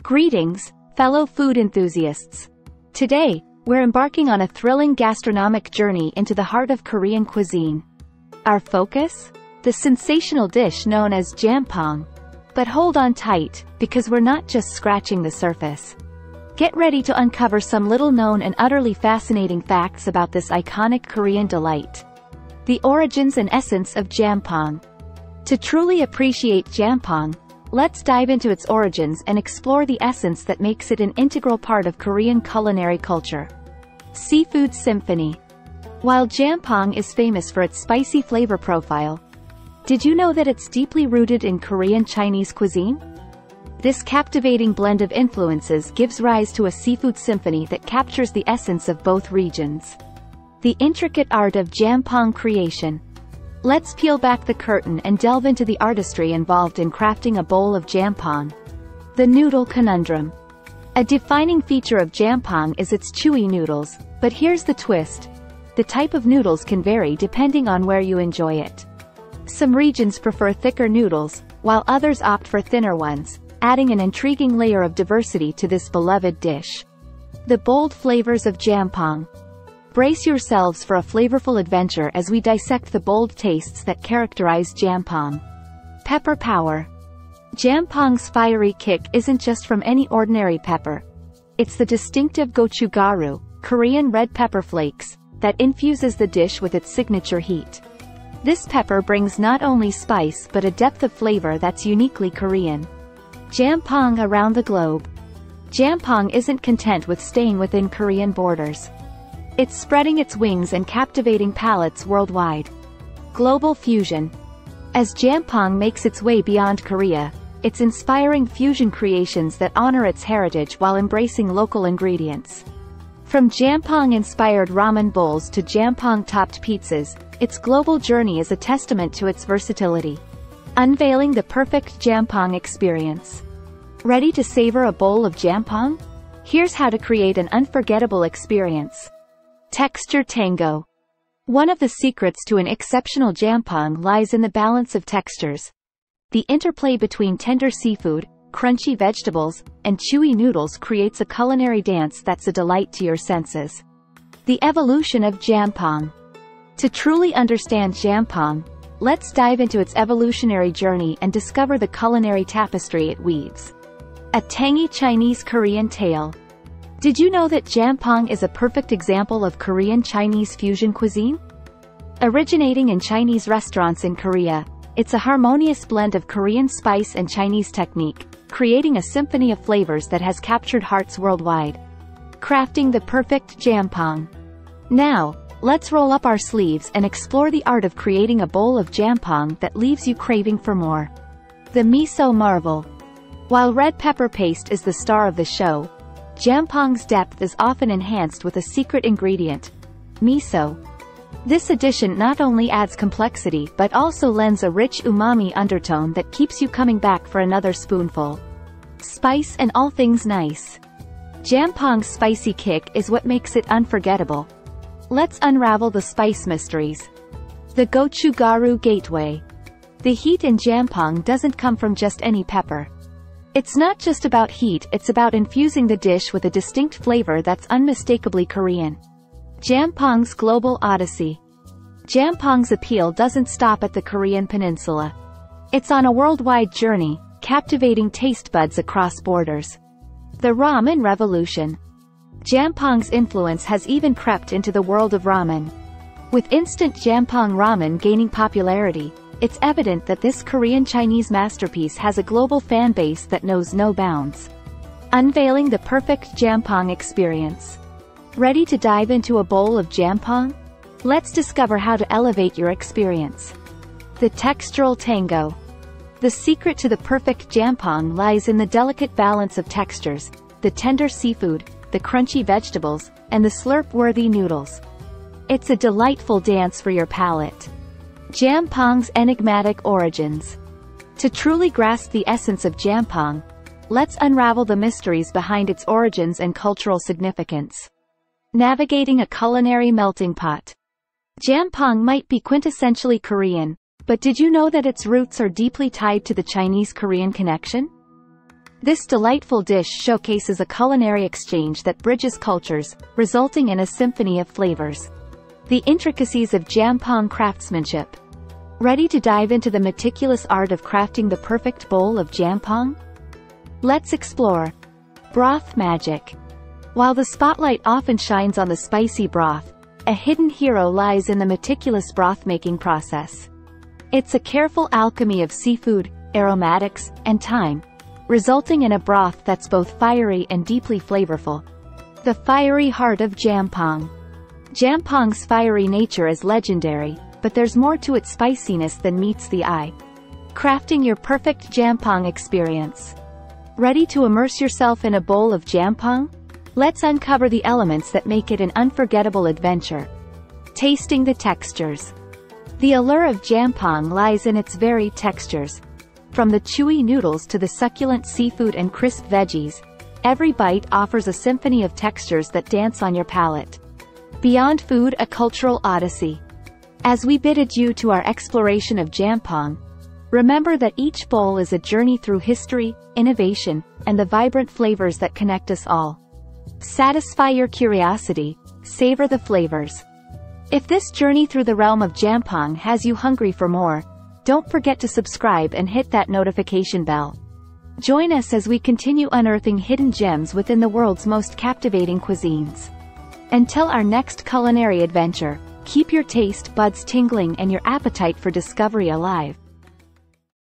Greetings, fellow food enthusiasts. Today, we're embarking on a thrilling gastronomic journey into the heart of Korean cuisine. Our focus? The sensational dish known as Jjamppong. But hold on tight, because we're not just scratching the surface. Get ready to uncover some little-known and utterly fascinating facts about this iconic Korean delight. The origins and essence of Jjamppong. To truly appreciate Jjamppong, let's dive into its origins and explore the essence that makes it an integral part of Korean culinary culture. Seafood Symphony. While Jjamppong is famous for its spicy flavor profile, did you know that it's deeply rooted in Korean Chinese cuisine? This captivating blend of influences gives rise to a seafood symphony that captures the essence of both regions. The intricate art of Jjamppong creation. Let's peel back the curtain and delve into the artistry involved in crafting a bowl of Jjamppong. The noodle conundrum. A defining feature of Jjamppong is its chewy noodles, but here's the twist. The type of noodles can vary depending on where you enjoy it. Some regions prefer thicker noodles, while others opt for thinner ones, adding an intriguing layer of diversity to this beloved dish. The bold flavors of Jjamppong. Brace yourselves for a flavorful adventure as we dissect the bold tastes that characterize Jjamppong. Pepper power. Jjamppong's fiery kick isn't just from any ordinary pepper. It's the distinctive gochugaru, Korean red pepper flakes, that infuses the dish with its signature heat. This pepper brings not only spice but a depth of flavor that's uniquely Korean. Jjamppong around the globe. Jjamppong isn't content with staying within Korean borders. It's spreading its wings and captivating palates worldwide. Global fusion. As Jjamppong makes its way beyond Korea, it's inspiring fusion creations that honor its heritage while embracing local ingredients. From Jjamppong-inspired ramen bowls to Jjamppong-topped pizzas, its global journey is a testament to its versatility. Unveiling the perfect Jjamppong experience. Ready to savor a bowl of Jjamppong? Here's how to create an unforgettable experience. Texture tango. One of the secrets to an exceptional Jjamppong lies in the balance of textures. The interplay between tender seafood, crunchy vegetables, and chewy noodles creates a culinary dance that's a delight to your senses. The evolution of Jjamppong. To truly understand Jjamppong, let's dive into its evolutionary journey and discover the culinary tapestry it weaves. A tangy Chinese-Korean tale. Did you know that Jjamppong is a perfect example of Korean-Chinese fusion cuisine? Originating in Chinese restaurants in Korea, it's a harmonious blend of Korean spice and Chinese technique, creating a symphony of flavors that has captured hearts worldwide. Crafting the perfect Jjamppong. Now, let's roll up our sleeves and explore the art of creating a bowl of Jjamppong that leaves you craving for more. The miso marvel. While red pepper paste is the star of the show, Jjamppong's depth is often enhanced with a secret ingredient, miso. This addition not only adds complexity but also lends a rich umami undertone that keeps you coming back for another spoonful. Spice and all things nice. Jjamppong's spicy kick is what makes it unforgettable. Let's unravel the spice mysteries. The gochugaru gateway. The heat in Jjamppong doesn't come from just any pepper. It's not just about heat, it's about infusing the dish with a distinct flavor that's unmistakably Korean. Jjamppong's global odyssey. Jjamppong's appeal doesn't stop at the Korean peninsula. It's on a worldwide journey, captivating taste buds across borders. The ramen revolution. Jjamppong's influence has even crept into the world of ramen. With instant Jjamppong ramen gaining popularity, it's evident that this Korean-Chinese masterpiece has a global fan base that knows no bounds. Unveiling the perfect Jjamppong experience. Ready to dive into a bowl of Jjamppong? Let's discover how to elevate your experience. The textural tango. The secret to the perfect Jjamppong lies in the delicate balance of textures, the tender seafood, the crunchy vegetables, and the slurp-worthy noodles. It's a delightful dance for your palate. Jjamppong's enigmatic origins. To truly grasp the essence of Jjamppong, let's unravel the mysteries behind its origins and cultural significance. Navigating a culinary melting pot. Jjamppong might be quintessentially Korean, but did you know that its roots are deeply tied to the Chinese-Korean connection? This delightful dish showcases a culinary exchange that bridges cultures, resulting in a symphony of flavors. The intricacies of Jjamppong craftsmanship. Ready to dive into the meticulous art of crafting the perfect bowl of Jjamppong? Let's explore. Broth magic. While the spotlight often shines on the spicy broth, a hidden hero lies in the meticulous broth-making process. It's a careful alchemy of seafood, aromatics, and thyme, resulting in a broth that's both fiery and deeply flavorful. The fiery heart of Jjamppong. Jjamppong's fiery nature is legendary, but there's more to its spiciness than meets the eye. Crafting your perfect Jjamppong experience. Ready to immerse yourself in a bowl of Jjamppong? Let's uncover the elements that make it an unforgettable adventure. Tasting the textures. The allure of Jjamppong lies in its varied textures. From the chewy noodles to the succulent seafood and crisp veggies, every bite offers a symphony of textures that dance on your palate. Beyond food, a cultural odyssey. As we bid adieu to our exploration of Jjamppong, remember that each bowl is a journey through history, innovation, and the vibrant flavors that connect us all. Satisfy your curiosity, savor the flavors. If this journey through the realm of Jjamppong has you hungry for more, don't forget to subscribe and hit that notification bell. Join us as we continue unearthing hidden gems within the world's most captivating cuisines. Until our next culinary adventure, keep your taste buds tingling and your appetite for discovery alive.